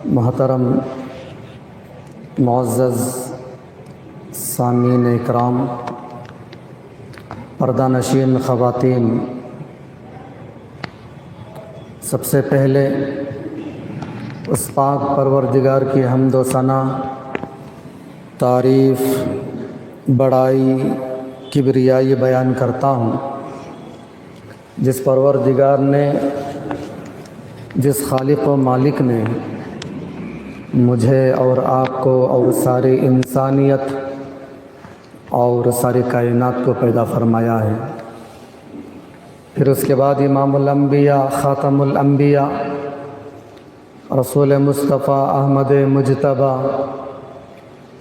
محترم معزز سامعین اکرام، پردہ نشین خواتین، سب سے پہلے اس پاک پروردگار کی حمد و ثنا، تعریف، بڑائی، کبریائی بیان کرتا ہوں جس پروردگار نے، جس خالق و مالک نے مجھے اور آپ کو اور ساری انسانیت اور ساری کائنات کو پیدا فرمایا ہے۔ پھر اس کے بعد امام الانبیاء، خاتم الانبیاء، رسول مصطفیٰ احمد مجتبیٰ،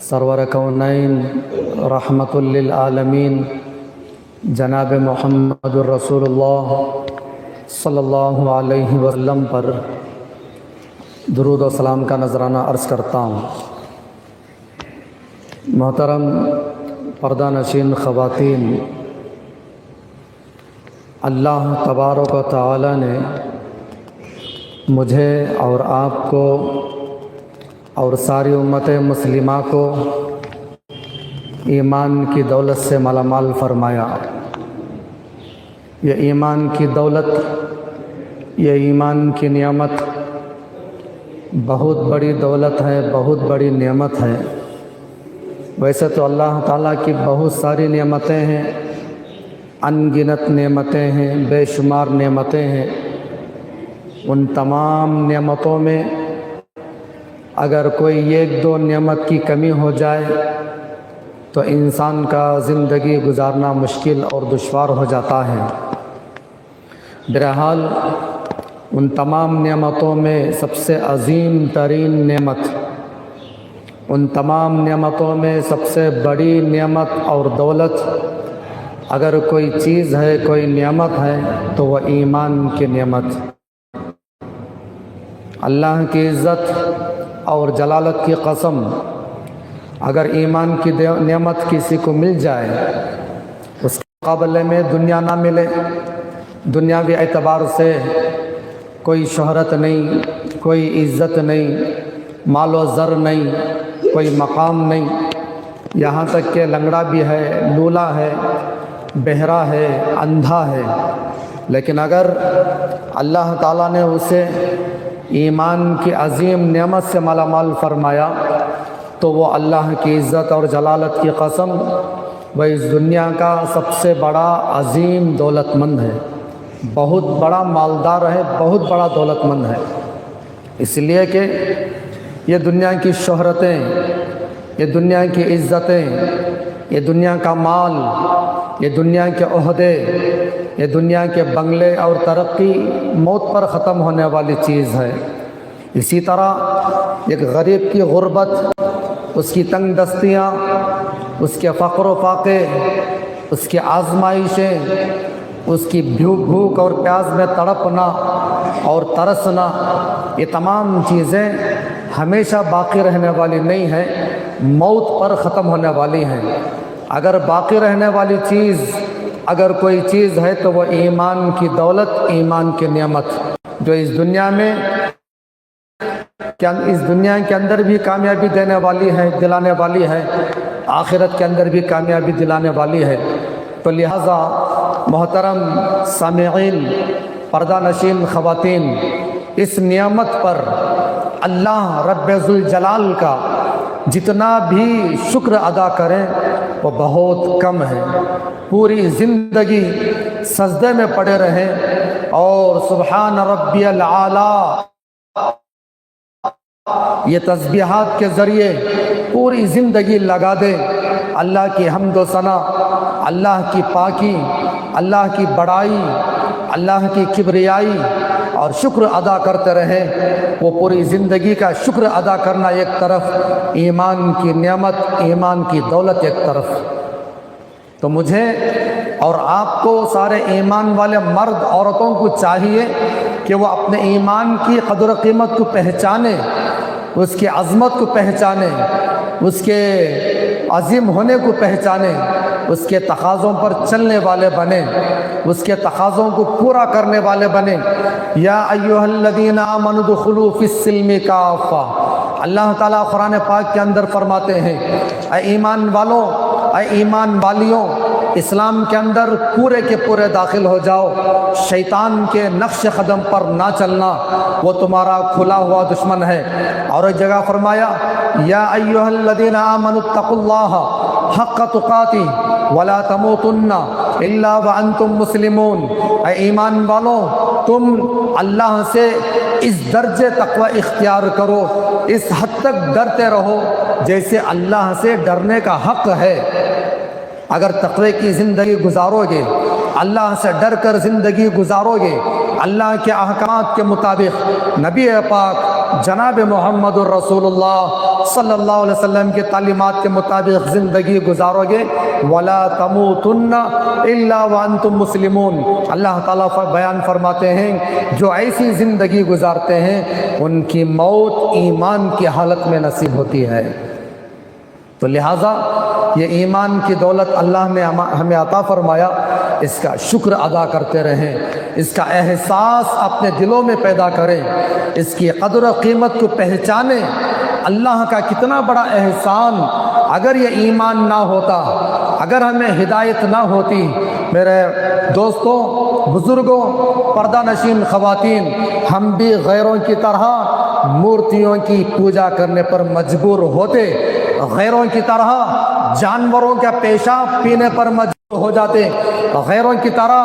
سرور کونین، رحمت للعالمین، جناب محمد الرسول اللہ صلی اللہ علیہ وسلم پر درود و سلام کا نذرانہ عرض کرتا ہوں۔ محترم پردہ نشین خواتین، اللہ تبارک و تعالی نے مجھے اور آپ کو اور ساری امت مسلمہ کو ایمان کی دولت سے مالا مال فرمایا۔ یہ ایمان کی دولت، یہ ایمان کی نعمت بہت بڑی دولت ہے، بہت بڑی نعمت ہے۔ ویسے تو اللہ تعالیٰ کی بہت ساری نعمتیں ہیں، ان گنت نعمتیں ہیں، بے شمار نعمتیں ہیں۔ ان تمام نعمتوں میں اگر کوئی ایک دو نعمت کی کمی ہو جائے تو انسان کا زندگی گزارنا مشکل اور دشوار ہو جاتا ہے۔ بہرحال ان تمام نعمتوں میں سب سے عظیم ترین نعمت، ان تمام نعمتوں میں سب سے بڑی نعمت اور دولت اگر کوئی چیز ہے، کوئی نعمت ہے تو وہ ایمان کی نعمت۔ اللہ کی عزت اور جلالت کی قسم، اگر ایمان کی نعمت کسی کو مل جائے، اس کے مقابلے میں دنیا نہ ملے، دنیاوی اعتبار سے کوئی شہرت نہیں، کوئی عزت نہیں، مال و زر نہیں، کوئی مقام نہیں، یہاں تک کہ لنگڑا بھی ہے، لولا ہے، بہرا ہے، اندھا ہے، لیکن اگر اللہ تعالیٰ نے اسے ایمان کی عظیم نعمت سے مالا مال فرمایا تو وہ اللہ کی عزت اور جلالت کی قسم وہ اس دنیا کا سب سے بڑا عظیم دولت مند ہے، بہت بڑا مالدار ہے، بہت بڑا دولت مند ہے۔ اس لیے کہ یہ دنیا کی شہرتیں، یہ دنیا کی عزتیں، یہ دنیا کا مال، یہ دنیا کے عہدے، یہ دنیا کے بنگلے اور ترقی موت پر ختم ہونے والی چیز ہے۔ اسی طرح ایک غریب کی غربت، اس کی تنگ دستیاں، اس کے فقر و فاقے، اس کی آزمائشیں، اس کی بھوک اور پیاس میں تڑپنا اور ترسنا، یہ تمام چیزیں ہمیشہ باقی رہنے والی نہیں ہیں، موت پر ختم ہونے والی ہیں۔ اگر باقی رہنے والی چیز اگر کوئی چیز ہے تو وہ ایمان کی دولت، ایمان کی نعمت، جو اس دنیا کے اندر بھی کامیابی دینے والی ہے، دلانے والی ہے، آخرت کے اندر بھی کامیابی دلانے والی ہے۔ تو لہٰذا محترم سامعین، پردہ نشین خواتین، اس نعمت پر اللہ رب ذوالجلال کا جتنا بھی شکر ادا کریں وہ بہت کم ہے۔ پوری زندگی سجدے میں پڑے رہیں اور سبحان ربی العالی یہ تسبیحات کے ذریعے پوری زندگی لگا دیں، اللہ کی حمد و ثنا، اللہ کی پاکی، اللہ کی بڑائی، اللہ کی کبریائی اور شکر ادا کرتے رہیں۔ وہ پوری زندگی کا شکر ادا کرنا ایک طرف، ایمان کی نعمت، ایمان کی دولت ایک طرف۔ تو مجھے اور آپ کو، سارے ایمان والے مرد عورتوں کو چاہیے کہ وہ اپنے ایمان کی قدر و قیمت کو پہچانیں، اس کی عظمت کو پہچانیں، اس کے عظیم ہونے کو پہچانیں، اس کے تقاضوں پر چلنے والے بنیں، اس کے تقاضوں کو پورا کرنے والے بنیں۔ یا ایھا الذین آمنوا ادخلوا فی السلم کافہ، اللہ تعالیٰ قرآن پاک کے اندر فرماتے ہیں اے ایمان والوں، اے ایمان والیوں، اسلام کے اندر پورے کے پورے داخل ہو جاؤ، شیطان کے نقش قدم پر نہ چلنا، وہ تمہارا کھلا ہوا دشمن ہے۔ اور ایک جگہ فرمایا یا ایھا الذین آمنوا اتقوا اللہ حق تقاتہ ولا تموتن الا وانتم مسلمون، اے ایمان والوں تم اللہ سے اس درجے تقوی اختیار کرو، اس حد تک ڈرتے رہو جیسے اللہ سے ڈرنے کا حق ہے۔ اگر تقوی کی زندگی گزارو گے، اللہ سے ڈر کر زندگی گزارو گے، اللہ کے احکامات کے مطابق، نبی پاک جناب محمد الرسول اللہ صلی اللہ علیہ وسلم کی تعلیمات کے مطابق زندگی گزارو گے، وَلَا تَمُوتُنَّ إِلَّا وَأَنْتُمْ مُسْلِمُونَ، اللہ تعالیٰ بیان فرماتے ہیں جو ایسی زندگی گزارتے ہیں ان کی موت ایمان کی حالت میں نصیب ہوتی ہے۔ تو لہٰذا یہ ایمان کی دولت اللہ نے ہمیں عطا فرمایا، اس کا شکر ادا کرتے رہیں، اس کا احساس اپنے دلوں میں پیدا کریں، اس کی قدر و قیمت کو پہچانیں۔ اللہ کا کتنا بڑا احسان، اگر یہ ایمان نہ ہوتا، اگر ہمیں ہدایت نہ ہوتی، میرے دوستوں، بزرگوں، پردہ نشین خواتین، ہم بھی غیروں کی طرح مورتیوں کی پوجا کرنے پر مجبور ہوتے، غیروں کی طرح جانوروں کا پیشاب پینے پر مجبور ہو جاتے، غیروں کی طرح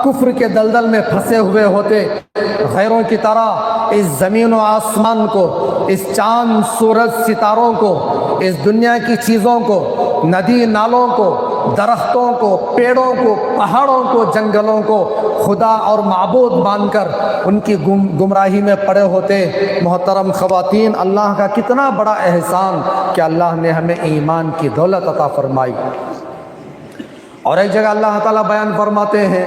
کفر کے دلدل میں پھنسے ہوئے ہوتے، غیروں کی طرح اس زمین و آسمان کو، اس چاند سورج ستاروں کو، اس دنیا کی چیزوں کو، ندی نالوں کو، درختوں کو، پیڑوں کو، پہاڑوں کو، جنگلوں کو خدا اور معبود مان کر ان کی گمراہی میں پڑے ہوتے۔ محترم خواتین، اللہ کا کتنا بڑا احسان کہ اللہ نے ہمیں ایمان کی دولت عطا فرمائی۔ اور ایک جگہ اللہ تعالیٰ بیان فرماتے ہیں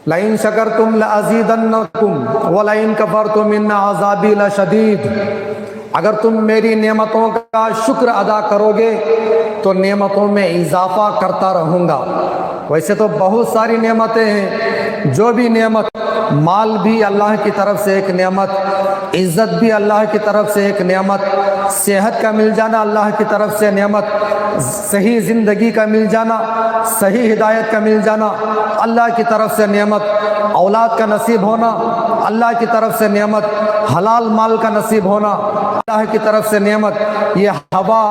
لَإِن شَكَرْتُمْ لَأَزِيدَنَّكُمْ وَلَئِن كَفَرْتُمْ إِنَّ عَذَابِي لَشَدِيدٌ، اگر تم میری نعمتوں کا شکر ادا کرو گے تو نعمتوں میں اضافہ کرتا رہوں گا۔ ویسے تو بہت ساری نعمتیں ہیں، جو بھی نعمت، مال بھی اللہ کی طرف سے ایک نعمت، عزت بھی اللہ کی طرف سے ایک نعمت، صحت کا مل جانا اللہ کی طرف سے نعمت، صحیح زندگی کا مل جانا، صحیح ہدایت کا مل جانا اللہ کی طرف سے نعمت، اولاد کا نصیب ہونا اللہ کی طرف سے نعمت، حلال مال کا نصیب ہونا اللہ کی طرف سے نعمت، یہ ہوا،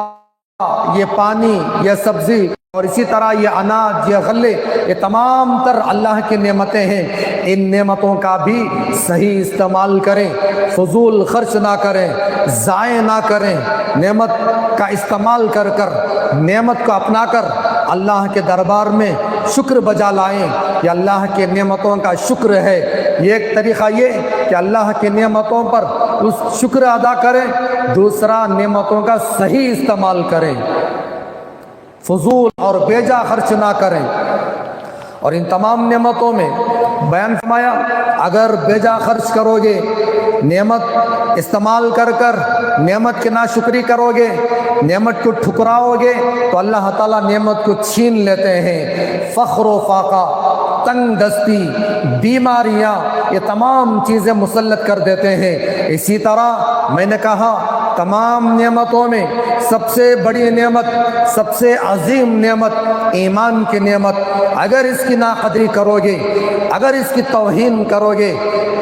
یہ پانی، یہ سبزی، اور اسی طرح یہ اناج، یہ غلے، یہ تمام تر اللہ کی نعمتیں ہیں۔ ان نعمتوں کا بھی صحیح استعمال کریں، فضول خرچ نہ کریں، ضائع نہ کریں، نعمت کا استعمال کر کر، نعمت کو اپنا کر اللہ کے دربار میں شکر بجا لائیں۔ یہ اللہ کے نعمتوں کا شکر ہے۔ یہ ایک طریقہ یہ کہ اللہ کی نعمتوں پر اس شکر ادا کریں، دوسرا نعمتوں کا صحیح استعمال کریں، فضول اور بیجا خرچ نہ کریں۔ اور ان تمام نعمتوں میں بیان فرمایا اگر بیجا خرچ کرو گے، نعمت استعمال کر کر نعمت کی ناشکری کرو گے، نعمت کو ٹھکراؤ گے تو اللہ تعالیٰ نعمت کو چھین لیتے ہیں۔ فخر و فاقہ، تنگ دستی، بیماریاں، یہ تمام چیزیں مسلط کر دیتے ہیں۔ اسی طرح میں نے کہا تمام نعمتوں میں سب سے بڑی نعمت، سب سے عظیم نعمت ایمان کی نعمت، اگر اس کی ناقدری کرو گے، اگر اس کی توہین کرو گے،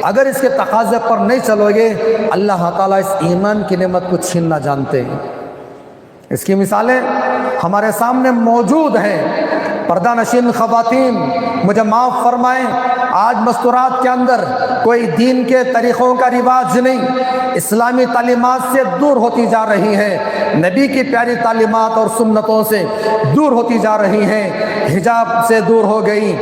اگر اس کے تقاضے پر نہیں چلو گے، اللہ تعالیٰ اس ایمان کی نعمت کو چھیننا جانتے ہیں۔ اس کی مثالیں ہمارے سامنے موجود ہیں۔ پردہ نشین خواتین مجھے معاف فرمائیں، آج مستورات کے اندر کوئی دین کے طریقوں کا رواج نہیں، اسلامی تعلیمات سے دور ہوتی جا رہی ہیں، نبی کی پیاری تعلیمات اور سنتوں سے دور ہوتی جا رہی ہیں، حجاب سے دور ہو گئی،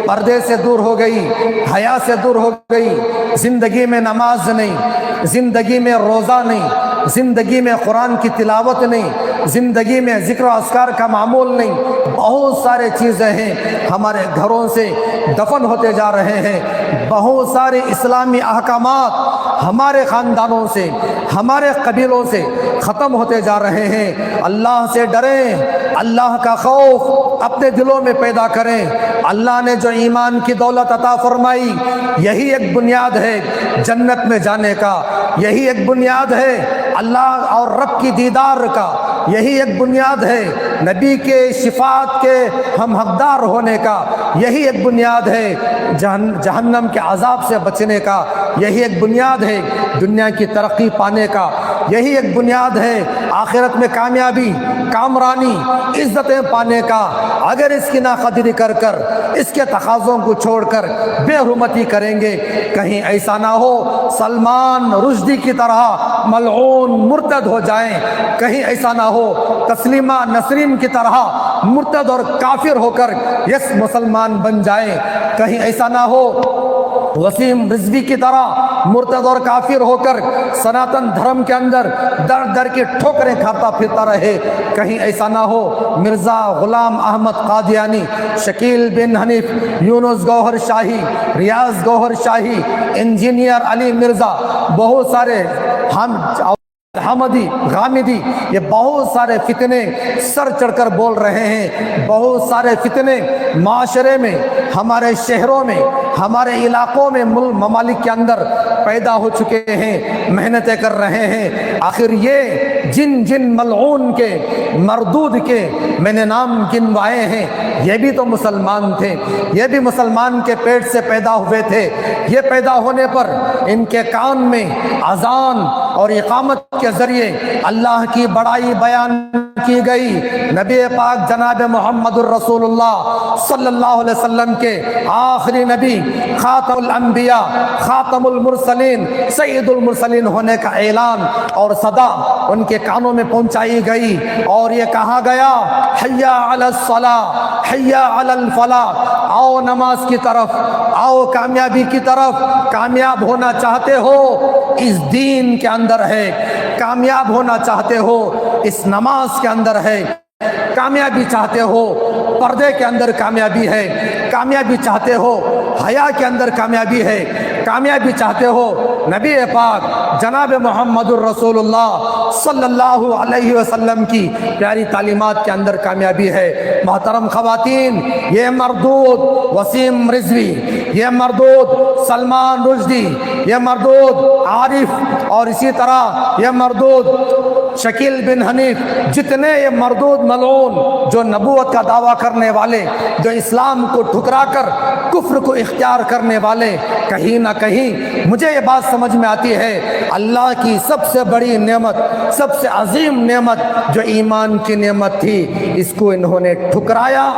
پردے سے دور ہو گئی، حیا سے دور ہو گئی، زندگی میں نماز نہیں، زندگی میں روزہ نہیں، زندگی میں قرآن کی تلاوت نہیں، زندگی میں ذکر و اذکار کا معمول نہیں، بہت سارے چیزیں ہیں ہمارے گھروں سے دفن ہوتے جا رہے ہیں، بہت سارے اسلامی احکامات ہمارے خاندانوں سے، ہمارے قبیلوں سے ختم ہوتے جا رہے ہیں۔ اللہ سے ڈریں، اللہ کا خوف اپنے دلوں میں پیدا کریں۔ اللہ نے جو ایمان کی دولت عطا فرمائی، یہی ایک بنیاد ہے جنت میں جانے کا، یہی ایک بنیاد ہے اللہ اور رب کی دیدار کا، یہی ایک بنیاد ہے نبی کے شفاعت کے ہم حقدار ہونے کا، یہی ایک بنیاد ہے جہنم کے عذاب سے بچنے کا، یہی ایک بنیاد ہے دنیا کی ترقی پانے کا، یہی ایک بنیاد ہے آخرت میں کامیابی، کامرانی، عزتیں پانے کا۔ اگر اس کی ناقدری کر کر، اس کے تقاضوں کو چھوڑ کر بے حرمتی کریں گے، کہیں ایسا نہ ہو سلمان رشدی کی طرح ملعون مرتد ہو جائیں، کہیں ایسا نہ ہو تسلیمہ نسرین کی طرح مرتد اور کافر ہو کر یس مسلمان بن جائیں، کہیں ایسا نہ ہو وسیم رضوی کی طرح مرتد اور کافر ہو کر سناتن دھرم کے اندر در در کی ٹھوکریں کھاتا پھرتا رہے، کہیں ایسا نہ ہو مرزا غلام احمد قادیانی، شکیل بن حنیف، یونس گوہر شاہی، ریاض گوہر شاہی، انجینئر علی مرزا، بہت سارے حمدی غامدی، یہ بہت سارے فتنے سر چڑھ کر بول رہے ہیں، بہت سارے فتنے معاشرے میں، ہمارے شہروں میں، ہمارے علاقوں میں، ممالک کے اندر پیدا ہو چکے ہیں، محنتیں کر رہے ہیں۔ آخر یہ جن ملعون کے، مردود کے میں نے نام گنوائے ہیں، یہ بھی تو مسلمان تھے، یہ بھی مسلمان کے پیٹ سے پیدا ہوئے تھے۔ یہ پیدا ہونے پر ان کے کان میں اذان اور اقامت کے ذریعے اللہ کی بڑائی بیان کی گئی، نبی پاک جناب محمد الرسول اللہ صلی اللہ علیہ وسلم کے آخری نبی، خاتم الانبیاء، خاتم المرسلین، سید المرسلین ہونے کا اعلان اور صدا ان کے کانوں میں پہنچائی گئی، اور یہ کہا گیا حی علی الصلاۃ، حی علی الفلاح، آؤ نماز کی طرف، آؤ کامیابی کی طرف۔ کامیاب ہونا چاہتے ہو اس دین کے اندر ہے، کامیاب ہونا چاہتے ہو اس نماز کے اندر ہے، کامیابی چاہتے ہو پردے کے اندر کامیابی ہے، کامیابی چاہتے ہو حیا کے اندر کامیابی ہے، کامیابی چاہتے ہو نبی پاک جناب محمد الرسول اللہ صلی اللہ علیہ وسلم کی پیاری تعلیمات کے اندر کامیابی ہے۔ محترم خواتین، یہ مردود وسیم رضوی، یہ مردود سلمان رشدی، یہ مردود عارف، اور اسی طرح یہ مردود شکیل بن حنیف، جتنے یہ مردود ملعون جو نبوت کا دعویٰ کرنے والے، جو اسلام کو ٹھکرا کر کفر کو اختیار کرنے والے، کہیں نہ کہیں مجھے یہ بات سمجھ میں آتی ہے اللہ کی سب سے بڑی نعمت، سب سے عظیم نعمت جو ایمان کی نعمت تھی، اس کو انہوں نے ٹھکرایا،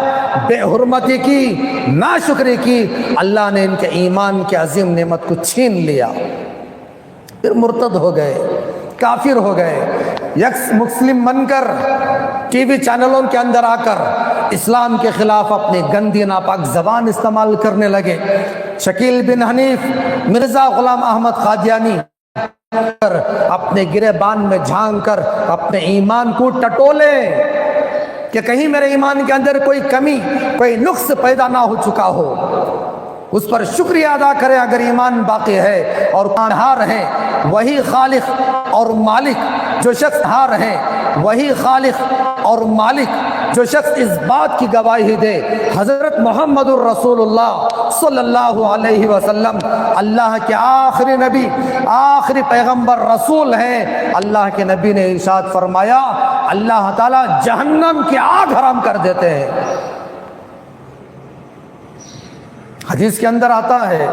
بے حرمتی کی، ناشکری کی، اللہ نے ان کے ایمان کی عظیم نعمت کو چھین لیا، پھر مرتد ہو گئے، کافر ہو گئے، یکس مسلم بن کر ٹی وی چینلوں کے اندر آ کر اسلام کے خلاف اپنی گندی ناپاک زبان استعمال کرنے لگے۔ شکیل بن حنیف، مرزا غلام احمد قادیانی اپنے گریبان میں جھانک کر اپنے ایمان کو ٹٹولے کہ کہیں میرے ایمان کے اندر کوئی کمی، کوئی نقص پیدا نہ ہو چکا ہو، اس پر شکریہ ادا کریں اگر ایمان باقی ہے، اور ہار ہیں وہی خالق اور مالک، جو شخص ہار ہیں وہی خالق اور مالک، جو شخص اس بات کی گواہی دے حضرت محمد الرسول اللہ صلی اللہ علیہ وسلم اللہ کے آخری نبی، آخری پیغمبر رسول ہیں۔ اللہ کے نبی نے ارشاد فرمایا اللہ تعالیٰ جہنم کی آگ حرام کر دیتے ہیں۔ حدیث کے اندر آتا ہے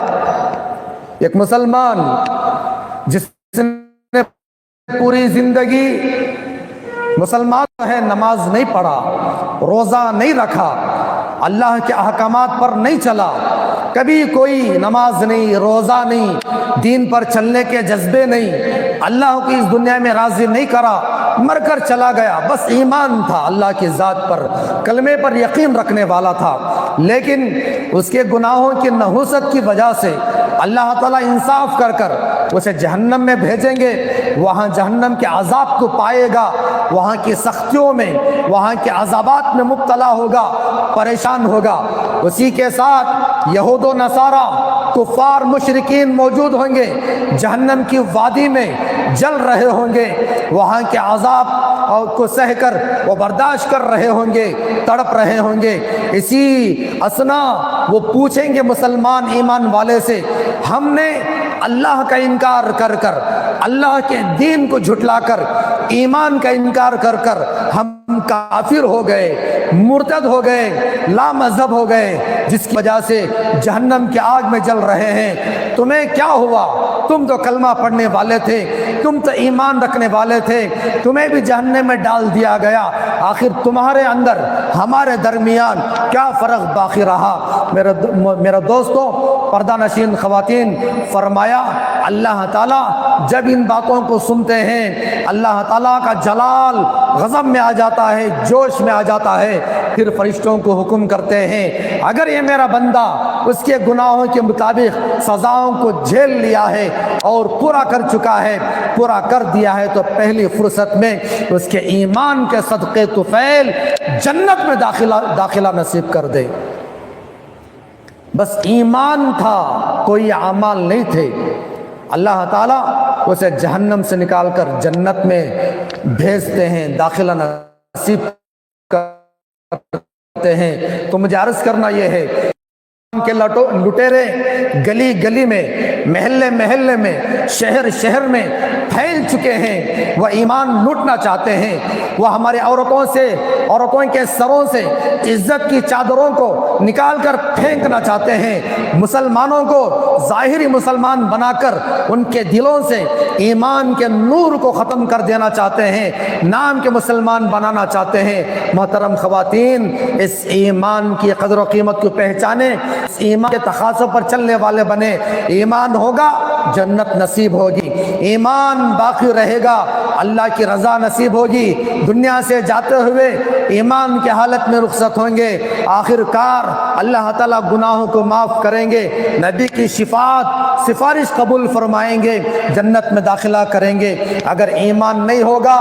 ایک مسلمان جس نے پوری زندگی مسلمان ہے، نماز نہیں پڑھا، روزہ نہیں رکھا، اللہ کے احکامات پر نہیں چلا، کبھی کوئی نماز نہیں، روزہ نہیں، دین پر چلنے کے جذبے نہیں، اللہ کو اس دنیا میں راضی نہیں کرا، مر کر چلا گیا، بس ایمان تھا اللہ کی ذات پر، کلمے پر یقین رکھنے والا تھا، لیکن اس کے گناہوں کی نحوست کی وجہ سے اللہ تعالیٰ انصاف کر کر اسے جہنم میں بھیجیں گے، وہاں جہنم کے عذاب کو پائے گا، وہاں کی سختیوں میں، وہاں کے عذابات میں مبتلا ہوگا، پریشان ہوگا۔ اسی کے ساتھ یہود و نصارہ، کفار مشرکین موجود ہوں گے، جہنم کی وادی میں جل رہے ہوں گے، وہاں کے عذاب کو سہ کر وہ برداشت کر رہے ہوں گے، تڑپ رہے ہوں گے۔ اسی اسنا وہ پوچھیں گے مسلمان ایمان والے سے، ہم نے اللہ کا انکار کر کر، اللہ کے دین کو جھٹلا کر، ایمان کا انکار کر کر ہم کافر ہو گئے، مرتد ہو گئے، لا مذہب ہو گئے، جس کی وجہ سے جہنم کی آگ میں جل رہے ہیں۔ تمہیں کیا ہوا؟ تم تو کلمہ پڑھنے والے تھے، تم تو ایمان رکھنے والے تھے، تمہیں بھی جہنم میں ڈال دیا گیا۔ آخر تمہارے اندر ہمارے درمیان کیا فرق باقی رہا؟ میرے دوستوں، پردہ نشین خواتین، فرمایا اللہ تعالیٰ جب ان باتوں کو سنتے ہیں، اللہ تعالیٰ کا جلال غضب میں آ جاتا ہے، جوش میں آ جاتا ہے، پھر فرشتوں کو حکم کرتے ہیں اگر یہ میرا بندہ اس کے گناہوں کے مطابق سزاؤں کو جھیل لیا ہے اور پورا کر چکا ہے، پورا کر دیا ہے، تو پہلی فرصت میں اس کے ایمان کے صدقے طفیل جنت میں داخلہ نصیب کر دے۔ بس ایمان تھا، کوئی اعمال نہیں تھے، اللہ تعالیٰ اسے جہنم سے نکال کر جنت میں بھیجتے ہیں، داخلہ نصیب کرتے ہیں۔ تو مجھے عرض کرنا یہ ہے کہ لٹیرے گلی گلی میں، محلے محلے میں، شہر شہر میں پھیل چکے ہیں، وہ ایمان لوٹنا چاہتے ہیں، وہ ہمارے عورتوں کے سروں سے عزت کی چادروں کو نکال کر پھینکنا چاہتے ہیں، مسلمانوں کو ظاہری مسلمان بنا کر ان کے دلوں سے ایمان کے نور کو ختم کر دینا چاہتے ہیں، نام کے مسلمان بنانا چاہتے ہیں۔ محترم خواتین، اس ایمان کی قدر و قیمت کو پہچانے، اس ایمان کے تقاضوں پر چلنے والے بنے۔ ایمان ہوگا جنت نصیب ہوگی، ایمان باقی رہے گا اللہ کی رضا نصیب ہوگی، دنیا سے جاتے ہوئے ایمان کے حالت میں رخصت ہوں گے، آخر کار اللہ تعالیٰ گناہوں کو معاف کریں گے، نبی کی شفاعت سفارش قبول فرمائیں گے، جنت میں داخلہ کریں گے۔ اگر ایمان نہیں ہوگا،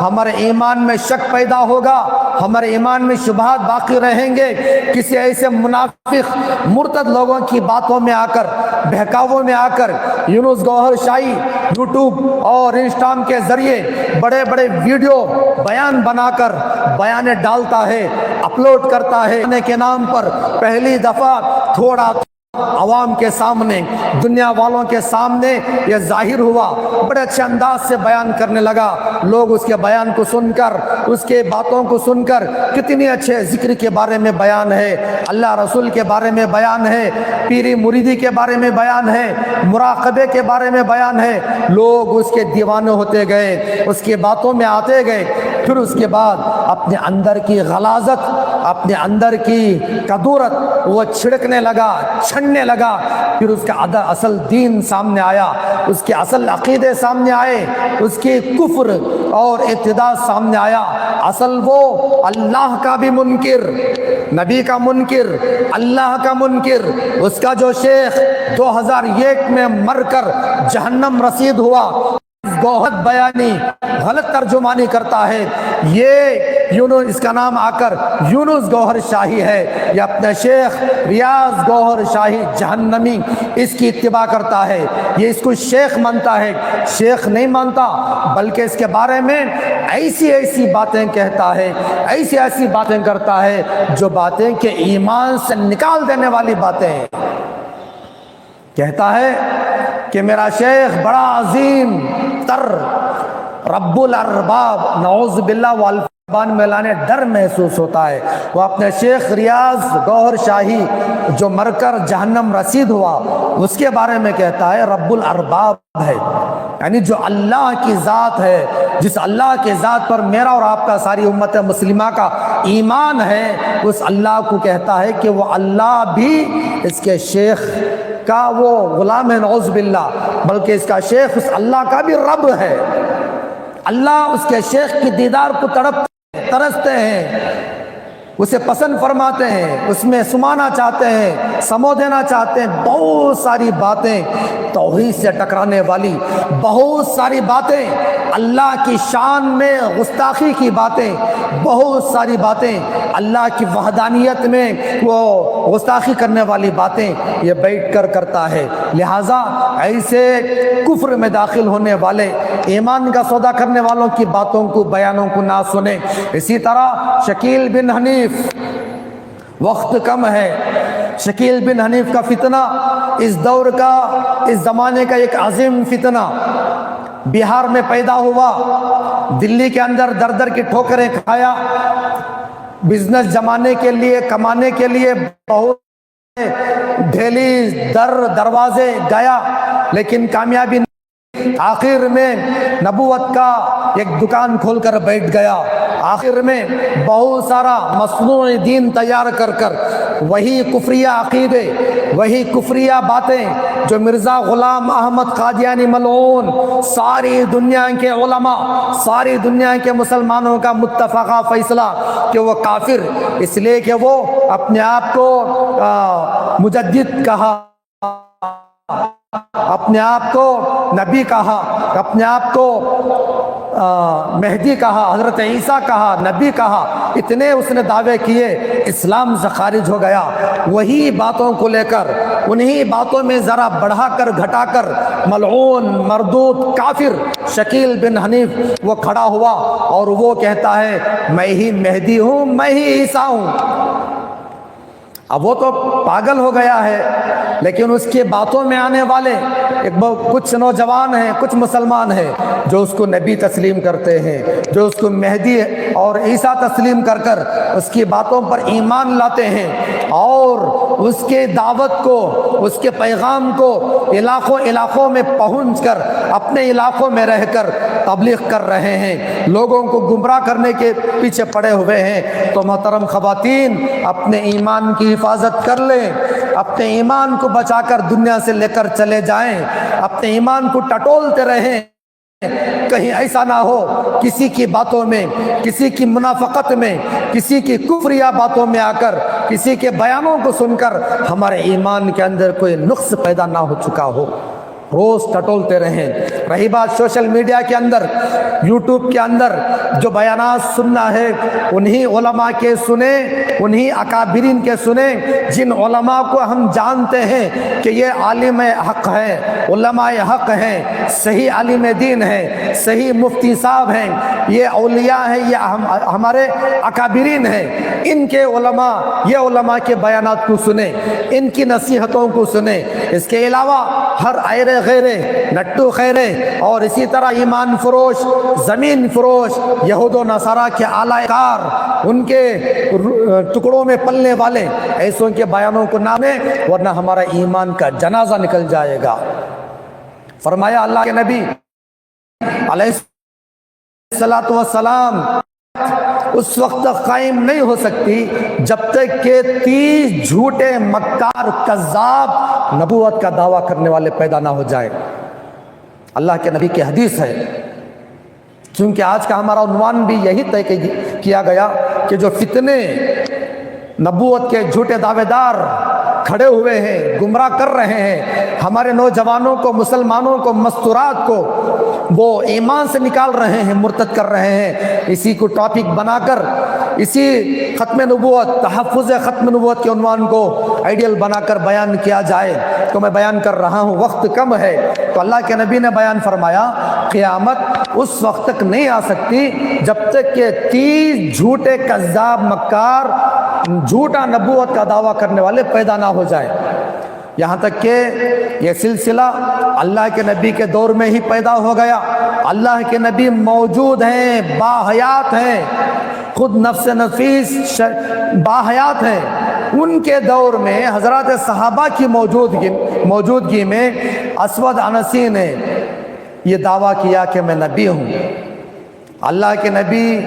ہمارے ایمان میں شک پیدا ہوگا، ہمارے ایمان میں شبہات باقی رہیں گے، کسی ایسے منافق مرتد لوگوں کی باتوں میں آ کر، بہکاووں میں آ کر، یونس گوہر شاہی یوٹیوب اور انسٹاگرام کے ذریعے بڑے بڑے ویڈیو بیان بنا کر بیانے ڈالتا ہے، اپلوڈ کرتا ہے کے نام پر۔ پہلی دفعہ تھوڑا عوام کے سامنے، دنیا والوں کے سامنے یہ ظاہر ہوا، بڑے اچھے انداز سے بیان کرنے لگا، لوگ اس کے بیان کو سن کر، اس کے باتوں کو سن کر، کتنی اچھے ذکر کے بارے میں بیان ہے، اللہ رسول کے بارے میں بیان ہے، پیری مریدی کے بارے میں بیان ہے، مراقبے کے بارے میں بیان ہے، لوگ اس کے دیوانے ہوتے گئے، اس کی باتوں میں آتے گئے۔ پھر اس کے بعد اپنے اندر کی غلاظت، اپنے اندر کی کدورت وہ چھڑکنے لگا، چھننے لگا، پھر اس کا اصل دین سامنے آیا، اس کے اصل عقیدے سامنے آئے، اس کی کفر اور ارتداد سامنے آیا، اصل وہ اللہ کا بھی منکر، نبی کا منکر، اللہ کا منکر، اس کا جو شیخ 2001 میں مر کر جہنم رسید ہوا، گوہر بیانی غلط ترجمانی کرتا ہے، یہ یونس، اس کا نام آ کر یونس گوہر شاہی ہے، یہ اپنے شیخ ریاض گوہر شاہی جہنمی، اس کی اتباع کرتا ہے، یہ اس کو شیخ مانتا ہے، شیخ نہیں مانتا، بلکہ اس کے بارے میں ایسی ایسی باتیں کہتا ہے، ایسی ایسی باتیں کرتا ہے، جو باتیں کہ ایمان سے نکال دینے والی باتیں ہیں۔ کہتا ہے کہ میرا شیخ بڑا عظیم تر رب الارباب، نعوذ باللہ والفبان میں لانے ڈر محسوس ہوتا ہے۔ وہ اپنے شیخ ریاض گوہر شاہی جو مر کر جہنم رسید ہوا، اس کے بارے میں کہتا ہے رب الارباب ہے، یعنی جو اللہ کی ذات ہے، جس اللہ کی ذات پر میرا اور آپ کا، ساری امت مسلمہ کا ایمان ہے، اس اللہ کو کہتا ہے کہ وہ اللہ بھی اس کے شیخ کا وہ غلام ہے، نعوذ باللہ، بلکہ اس کا شیخ اس اللہ کا بھی رب ہے۔ اللہ اس کے شیخ کی دیدار کو تڑپتے ہیں، ترستے ہیں، اسے پسند فرماتے ہیں، اس میں سمانا چاہتے ہیں، سمو دینا چاہتے ہیں۔ بہت ساری باتیں توحید سے ٹکرانے والی، بہت ساری باتیں اللہ کی شان میں گستاخی کی باتیں، بہت ساری باتیں اللہ کی وحدانیت میں وہ گستاخی کرنے والی باتیں یہ بیٹھ کر کرتا ہے۔ لہٰذا ایسے کفر میں داخل ہونے والے، ایمان کا سودا کرنے والوں کی باتوں کو، بیانوں کو نہ سنیں۔ اسی طرح شکیل بن حنیف، وقت کم ہے، شکیل بن حنیف کا فتنہ اس دور کا، اس زمانے کا ایک عظیم فتنہ بہار میں پیدا ہوا۔ دلی کے اندر در در کی ٹھوکریں کھایا، بزنس جمانے کے لیے، کمانے کے لیے بہت ڈھیلی در دروازے گیا، لیکن کامیابی نہیں۔ آخر میں نبوت کا ایک دکان کھول کر بیٹھ گیا۔ آخر میں بہت سارا مصنوعی دین تیار کر کر وہی کفریہ عقیدے، وہی کفریہ باتیں جو مرزا غلام احمد قادیانی ملعون، ساری دنیا کے علماء، ساری دنیا کے مسلمانوں کا متفقہ فیصلہ کہ وہ کافر، اس لیے کہ وہ اپنے آپ کو مجدد کہا، اپنے آپ کو نبی کہا، اپنے آپ کو مہدی کہا، حضرت عیسیٰ کہا، نبی کہا، اتنے اس نے دعوے کیے، اسلام سے خارج ہو گیا۔ وہی باتوں کو لے کر، انہی باتوں میں ذرا بڑھا کر گھٹا کر ملعون مردود کافر شکیل بن حنیف وہ کھڑا ہوا اور وہ کہتا ہے میں ہی مہدی ہوں، میں ہی عیسیٰ ہوں۔ اب وہ تو پاگل ہو گیا ہے، لیکن اس کی باتوں میں آنے والے کچھ نوجوان ہیں، کچھ مسلمان ہیں جو اس کو نبی تسلیم کرتے ہیں، جو اس کو مہدی اور عیسیٰ تسلیم کر کر اس کی باتوں پر ایمان لاتے ہیں اور اس کے دعوت کو، اس کے پیغام کو علاقوں میں پہنچ کر، اپنے علاقوں میں رہ کر تبلیغ کر رہے ہیں، لوگوں کو گمراہ کرنے کے پیچھے پڑے ہوئے ہیں۔ تو محترم خواتین، اپنے ایمان کی حفاظت کر لیں، اپنے ایمان کو بچا کر دنیا سے لے کر چلے جائیں، اپنے ایمان کو ٹٹولتے رہیں، کہیں ایسا نہ ہو کسی کی باتوں میں، کسی کی منافقت میں، کسی کی کفریہ باتوں میں آ کر، کسی کے بیانوں کو سن کر ہمارے ایمان کے اندر کوئی نقص پیدا نہ ہو چکا ہو۔ روز ٹٹولتے رہیں۔ رہی بات سوشل میڈیا کے اندر، یوٹیوب کے اندر جو بیانات سننا ہے انہی علماء کے سنیں، انہی اکابرین کے سنیں جن علماء کو ہم جانتے ہیں کہ یہ عالم حق ہیں، علماء حق ہیں، صحیح عالم دین ہیں، صحیح مفتی صاحب ہیں، یہ اولیاء ہیں، یہ ہمارے اکابرین ہیں۔ ان کے علماء، یہ علماء کے بیانات کو سنیں، ان کی نصیحتوں کو سنیں۔ اس کے علاوہ ہر آئرے غیرے، نٹو خیرے اور اسی طرح ایمان فروش، زمین فروش، یہود و نصارہ کے اعلی کار، ان کے ٹکڑوں میں پلنے والے ایسوں کے بیانوں کو نہ لیں، ورنہ ہمارا ایمان کا جنازہ نکل جائے گا۔ فرمایا اللہ کے نبی علیہ الصلوۃ والسلام اس وقت تک قائم نہیں ہو سکتی جب تک کہ 30 جھوٹے مکار کذاب نبوت کا دعویٰ کرنے والے پیدا نہ ہو جائے۔ اللہ کے نبی کی حدیث ہے، چونکہ آج کا ہمارا عنوان بھی یہی طے کیا گیا کہ جو فتنے نبوت کے جھوٹے دعوے دار کھڑے ہوئے ہیں، گمراہ کر رہے ہیں، ہمارے نوجوانوں کو، مسلمانوں کو، مستورات کو وہ ایمان سے نکال رہے ہیں، مرتد کر رہے ہیں، اسی کو ٹاپک بنا کر، اسی ختم نبوت، تحفظ ختم نبوت کے عنوان کو آئیڈیل بنا کر بیان کیا جائے تو میں بیان کر رہا ہوں۔ وقت کم ہے تو اللہ کے نبی نے بیان فرمایا قیامت اس وقت تک نہیں آ سکتی جب تک کہ 30 جھوٹے کذاب مکار، جھوٹا نبوت کا دعویٰ کرنے والے پیدا نہ ہو جائیں۔ یہاں تک کہ یہ سلسلہ اللہ کے نبی کے دور میں ہی پیدا ہو گیا۔ اللہ کے نبی موجود ہیں، باحیات ہیں، خود نفس نفیس باحیات ہیں۔ ان کے دور میں حضرات صحابہ کی موجودگی میں اسود عنسی نے یہ دعویٰ کیا کہ میں نبی ہوں۔ اللہ کے نبی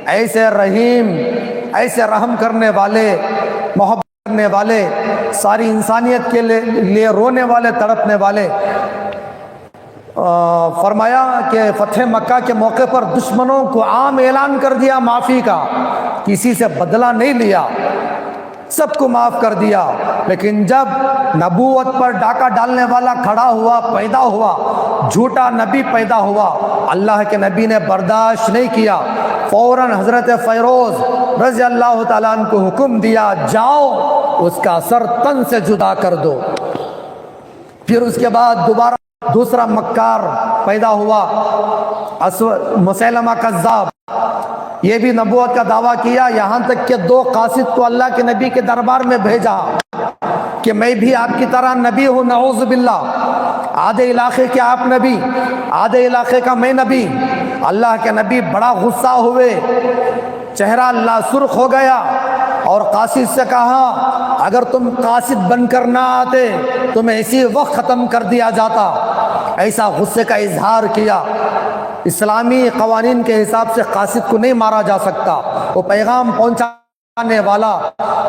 ایسے رحیم، ایسے رحم کرنے والے، محبت کرنے والے، ساری انسانیت کے لیے رونے والے، تڑپنے والے، فرمایا کہ فتح مکہ کے موقع پر دشمنوں کو عام اعلان کر دیا معافی کا کسی سے بدلہ نہیں لیا، سب کو معاف کر دیا۔ لیکن جب نبوت پر ڈاکہ ڈالنے والا کھڑا ہوا، پیدا ہوا، جھوٹا نبی پیدا ہوا، اللہ کے نبی نے برداشت نہیں کیا، فوراً حضرت فیروز رضی اللہ تعالیٰ عنہ کو حکم دیا، جاؤ اس کا سر تن سے جدا کر دو۔ پھر اس کے بعد دوبارہ دوسرا مکار پیدا ہوا، مسیلمہ کذاب، یہ بھی نبوت کا دعویٰ کیا، یہاں تک کہ 2 قاصد کو اللہ کے نبی کے دربار میں بھیجا کہ میں بھی آپ کی طرح نبی ہوں، نعوذ باللہ، آدھے علاقے کے آپ نبی، آدھے علاقے کا میں نبی۔ اللہ کے نبی بڑا غصہ ہوئے، چہرہ سرخ ہو گیا، اور قاصد سے کہا اگر تم قاصد بن کر نہ آتے تمہیں اسی وقت ختم کر دیا جاتا۔ ایسا غصے کا اظہار کیا۔ اسلامی قوانین کے حساب سے قاصد کو نہیں مارا جا سکتا، وہ پیغام پہنچانے والا،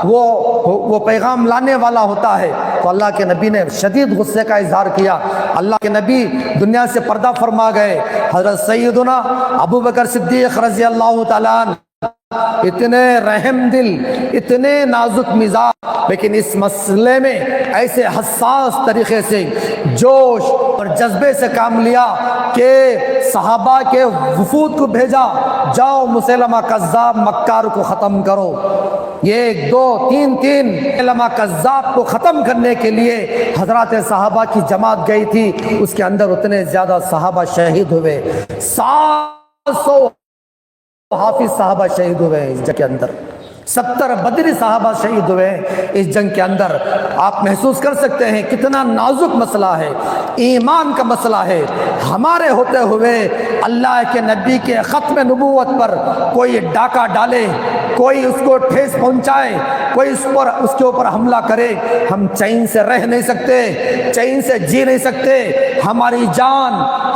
وہ پیغام لانے والا ہوتا ہے۔ تو اللہ کے نبی نے شدید غصے کا اظہار کیا، اللہ کے نبی دنیا سے پردہ فرما گئے۔ حضرت سیدنا ابو بکر صدیق رضی اللہ تعالیٰ عنہ اتنے رحم دل، اتنے نازک مزاج، لیکن اس مسئلے میں ایسے حساس طریقے سے جوش اور جذبے سے کام لیا کہ صحابہ کے وفود کو بھیجا، جاؤ مسیلمہ کذاب مکار کو ختم کرو۔ یہ 1 2 3 مسیلمہ کذاب کو ختم کرنے کے لیے حضرات صحابہ کی جماعت گئی تھی، اس کے اندر اتنے زیادہ صحابہ شہید ہوئے، 700 حافظ صحابہ شہید ہوئے اس جنگ کے اندر، 70 بدری صحابہ شہید ہوئے اس جنگ کے اندر۔ آپ محسوس کر سکتے ہیں کتنا نازک مسئلہ ہے، ایمان کا مسئلہ ہے۔ ہمارے ہوتے ہوئے اللہ کے نبی کے ختم نبوت پر کوئی ڈاکہ ڈالے، کوئی اس کو ٹھیس پہنچائے، کوئی اس کے اوپر حملہ کرے، ہم چین سے رہ نہیں سکتے، چین سے جی نہیں سکتے۔ ہماری جان،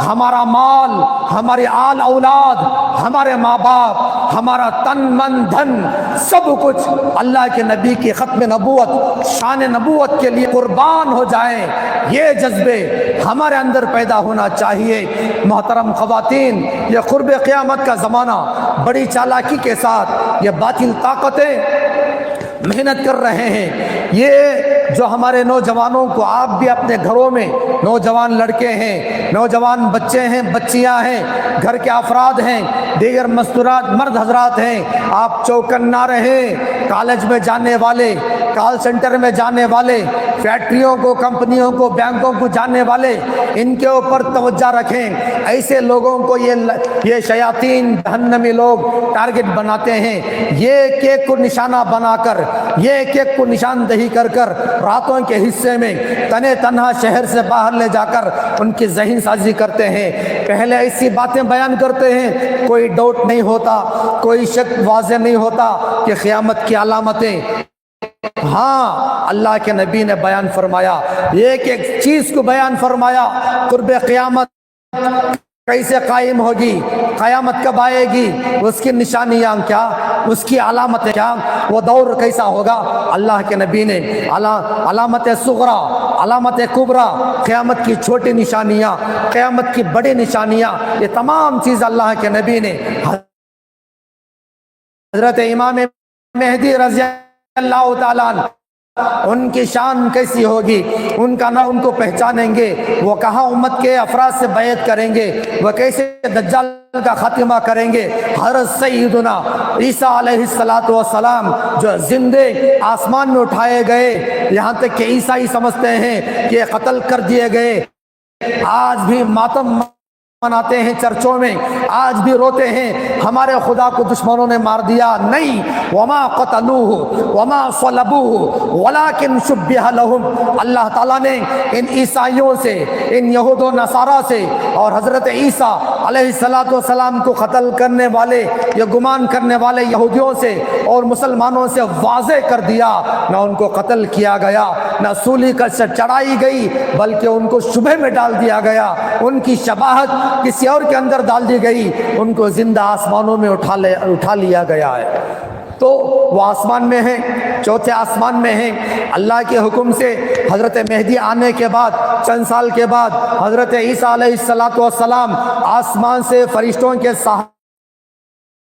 ہمارا مال، ہماری آل اولاد، ہمارے ماں باپ، ہمارا تن من دھن، سب کچھ اللہ کے نبی کی ختم نبوت، شان نبوت کے لیے قربان ہو جائیں، یہ جذبے ہمارے اندر پیدا ہونا چاہیے۔ محترم خواتین، یہ قرب قیامت کا زمانہ، بڑی چالاکی کے ساتھ یہ باطل طاقتیں محنت کر رہے ہیں۔ یہ جو ہمارے نوجوانوں کو، آپ بھی اپنے گھروں میں نوجوان لڑکے ہیں، نوجوان بچے ہیں، بچیاں ہیں، گھر کے افراد ہیں، دیگر مستورات مرد حضرات ہیں، آپ چوکن نہ رہیں۔ کالج میں جانے والے، کال سینٹر میں جانے والے، فیکٹریوں کو، کمپنیوں کو، بینکوں کو جانے والے، ان کے اوپر توجہ رکھیں۔ ایسے لوگوں کو یہ شیاطین جہنمی لوگ ٹارگٹ بناتے ہیں، یہ کیک کو نشانہ بنا کر، یہ کیک کو نشاندہی کر کر راتوں کے حصے میں تنے تنہا شہر سے باہر لے جا کر ان کی ذہن سازی کرتے ہیں۔ پہلے ایسی باتیں بیان کرتے ہیں، کوئی ڈاؤٹ نہیں ہوتا، کوئی شک واضح نہیں ہوتا کہ قیامت کی علامتیں۔ ہاں، اللہ کے نبی نے بیان فرمایا، ایک ایک چیز کو بیان فرمایا، قرب قیامت کیسے قائم ہوگی، قیامت کب آئے گی، اس کی نشانیاں کیا، اس کی علامتیں کیا، وہ دور کیسا ہوگا۔ اللہ کے نبی نے علامت صغرا، علامت کبرا، قیامت کی چھوٹی نشانیاں، قیامت کی بڑی نشانیاں، یہ تمام چیز اللہ کے نبی نے۔ حضرت امام مہدی رضی اللہ تعالیٰ عنہ، ان کی شان کیسی ہوگی، ان کا نام ان کو پہچانیں گے، وہ کہاں امت کے افراد سے بیعت کریں گے، وہ کیسے دجال کا خاتمہ کریں گے۔ حضرت سیدنا عیسیٰ علیہ السلام جو زندے آسمان میں اٹھائے گئے، یہاں تک کہ عیسائی سمجھتے ہیں کہ قتل کر دیے گئے، آج بھی ماتم مناتے ہیں چرچوں میں، آج بھی روتے ہیں ہمارے خدا کو دشمنوں نے مار دیا۔ نہیں، وما قتلوہ وما صلبوہ ولکن شبہ لہم۔ اللہ تعالیٰ نے ان عیسائیوں سے، ان یہود و نصارہ سے اور حضرت عیسیٰ علیہ السلام کو قتل کرنے والے، یہ گمان کرنے والے یہودیوں سے اور مسلمانوں سے واضح کر دیا، نہ ان کو قتل کیا گیا، نہ سولی پر چڑھائی گئی، بلکہ ان کو شبہ میں ڈال دیا گیا، ان کی شباہت کسی اور کے اندر ڈال دی گئی، ان کو زندہ آسمانوں میں اٹھا لیا گیا ہے۔ تو وہ آسمان میں ہیں، چوتھے آسمان میں ہیں۔ اللہ کے حکم سے حضرت مہدی آنے کے بعد، چند سال کے بعد، حضرت عیسیٰ علیہ السلام آسمان سے فرشتوں کے ساتھ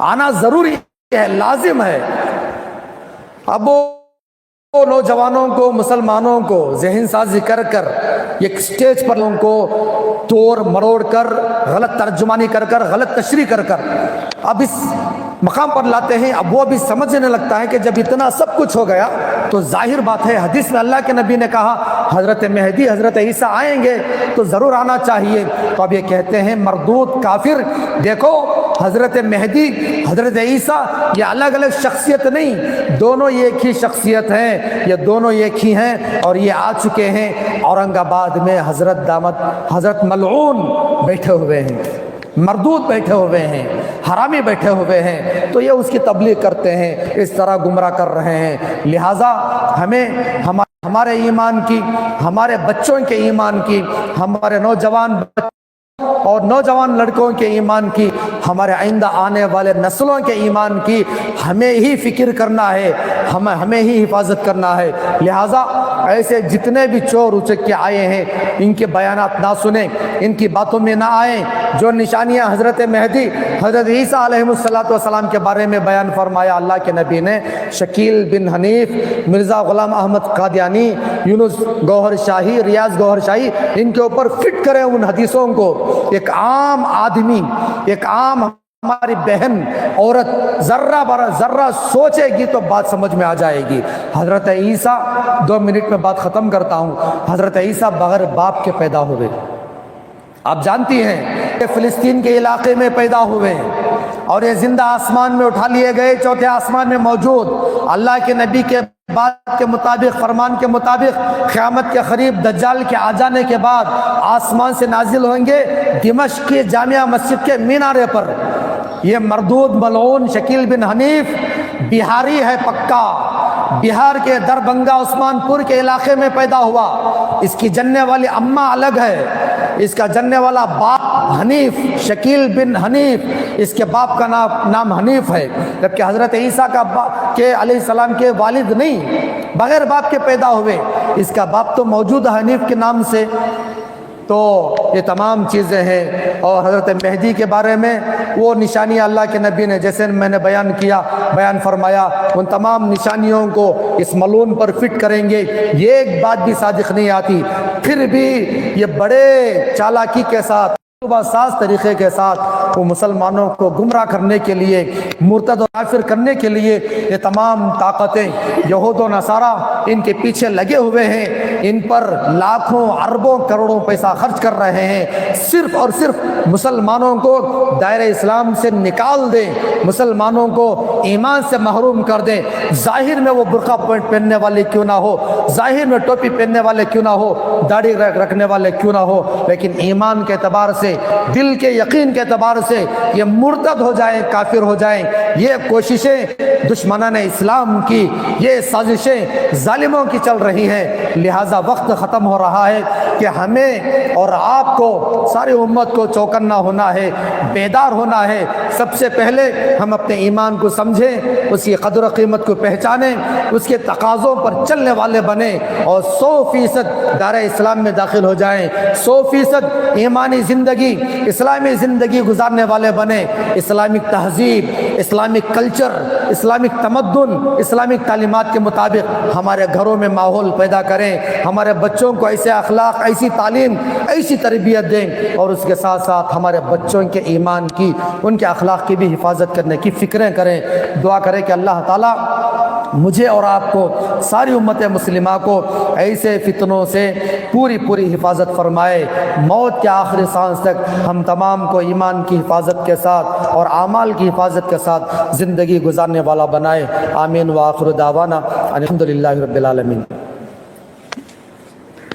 آنا ضروری ہے، لازم ہے۔ اب وہ نوجوانوں کو، مسلمانوں کو ذہن سازی کر کر ایک سٹیج پر ان کو توڑ مروڑ کر، غلط ترجمانی کر کر، غلط تشریح کر کر اب اس مقام پر لاتے ہیں۔ اب وہ بھی سمجھنے لگتا ہے کہ جب اتنا سب کچھ ہو گیا تو ظاہر بات ہے، حدیث میں اللہ کے نبی نے کہا حضرت مہدی، حضرت عیسیٰ آئیں گے تو ضرور آنا چاہیے۔ تو اب یہ کہتے ہیں مردود کافر، دیکھو حضرت مہدی، حضرت عیسیٰ یہ الگ الگ شخصیت نہیں، دونوں ایک ہی شخصیت ہیں، یہ دونوں ایک ہی ہیں، اور یہ آ چکے ہیں۔ اورنگ آباد میں حضرت دامت، حضرت ملعون بیٹھے ہوئے ہیں، مردود بیٹھے ہوئے ہیں، حرامی بیٹھے ہوئے ہیں، تو یہ اس کی تبلیغ کرتے ہیں، اس طرح گمراہ کر رہے ہیں۔ لہٰذا ہمیں ہمارے ایمان کی، ہمارے بچوں کے ایمان کی، ہمارے نوجوان اور نوجوان لڑکوں کے ایمان کی، ہمارے آئندہ آنے والے نسلوں کے ایمان کی ہمیں ہی فکر کرنا ہے، ہمیں ہی حفاظت کرنا ہے۔ لہٰذا ایسے جتنے بھی چور اچک کے آئے ہیں ان کے بیانات نہ سنیں، ان کی باتوں میں نہ آئیں۔ جو نشانیاں حضرت مہدی، حضرت عیسیٰ علیہ السلام کے بارے میں بیان فرمایا اللہ کے نبی نے، شکیل بن حنیف، مرزا غلام احمد قادیانی، یونس گوہر شاہی، ریاض گوہر شاہی، ان کے اوپر فٹ کریں ان حدیثوں کو۔ ایک عام آدمی، ایک عام ہماری بہن عورت ذرہ سوچے گی تو بات سمجھ میں آ جائے گی۔ حضرت عیسیٰ، 2 منٹ میں بات ختم کرتا ہوں، حضرت عیسیٰ بغیر باپ کے پیدا ہوئے۔ آپ جانتی ہیں کہ فلسطین کے علاقے میں پیدا ہوئے اور یہ زندہ آسمان میں اٹھا لیے گئے، چوتھے آسمان میں موجود۔ اللہ کے نبی کے بات کے مطابق، فرمان کے مطابق، قیامت کے قریب دجال کے آ جانے کے بعد آسمان سے نازل ہوں گے دمشق کی جامعہ مسجد کے مینارے پر۔ یہ مردود ملعون شکیل بن حنیف بہاری ہے پکا، بہار کے دربھنگا عثمان پور کے علاقے میں پیدا ہوا۔ اس کی جننے والی اماں الگ ہے، اس کا جننے والا باپ حنیف، شکیل بن حنیف، اس کے باپ کا نام حنیف ہے، جبکہ حضرت عیسیٰ کے علیہ السلام کے والد نہیں، بغیر باپ کے پیدا ہوئے۔ اس کا باپ تو موجود ہے حنیف کے نام سے۔ تو یہ تمام چیزیں ہیں۔ اور حضرت مہدی کے بارے میں وہ نشانیاں اللہ کے نبی نے، جیسے میں نے بیان فرمایا، ان تمام نشانیوں کو اس ملعون پر فٹ کریں گے۔ یہ ایک بات بھی صادق نہیں آتی، پھر بھی یہ بڑے چالاکی کے ساتھ، ساز طریقے کے ساتھ وہ مسلمانوں کو گمراہ کرنے کے لیے، مرتد و کافر کرنے کے لیے یہ تمام طاقتیں، یہود و نصارہ ان کے پیچھے لگے ہوئے ہیں، ان پر لاکھوں اربوں کروڑوں پیسہ خرچ کر رہے ہیں، صرف اور صرف مسلمانوں کو دائرہ اسلام سے نکال دیں، مسلمانوں کو ایمان سے محروم کر دیں۔ ظاہر میں وہ برقع پہننے والے کیوں نہ ہو، ظاہر میں ٹوپی پہننے والے کیوں نہ ہو، داڑھی رکھنے والے کیوں نہ ہو، لیکن ایمان کے اعتبار سے، دل کے یقین کے اعتبار سے یہ مرتد ہو جائیں، کافر ہو جائیں۔ یہ کوششیں دشمنان اسلام کی، یہ سازشیں ظالموں کی چل رہی ہیں۔ لہٰذا وقت ختم ہو رہا ہے کہ ہمیں اور آپ کو، ساری امت کو چوکنا ہونا ہے، بیدار ہونا ہے۔ سب سے پہلے ہم اپنے ایمان کو سمجھیں، اس کی قدر و قیمت کو پہچانیں، اس کے تقاضوں پر چلنے والے بنیں، اور 100% دائرہ اسلام میں داخل ہو جائیں، 100% ایمانی زندگی، اسلامی زندگی گزارنے والے بنیں۔ اسلامک تہذیب، اسلامک کلچر، اسلامک تمدن، اسلامک تعلیمات کے مطابق ہمارے گھروں میں ماحول پیدا کریں، ہمارے بچوں کو ایسے اخلاق، ایسی تعلیم، ایسی تربیت دیں، اور اس کے ساتھ ساتھ ہمارے بچوں کے ایمان کی، ان کے اخلاق کی بھی حفاظت کرنے کی فکریں کریں۔ دعا کریں کہ اللہ تعالیٰ مجھے اور آپ کو، ساری امت مسلمہ کو ایسے فتنوں سے پوری حفاظت فرمائے، موت کے آخری سانس تک ہم تمام کو ایمان کی حفاظت کے ساتھ اور اعمال کی حفاظت کے ساتھ زندگی گزارنے والا بنائے۔ آمین۔ وآخر دعوانا الحمدللہ رب العالمین۔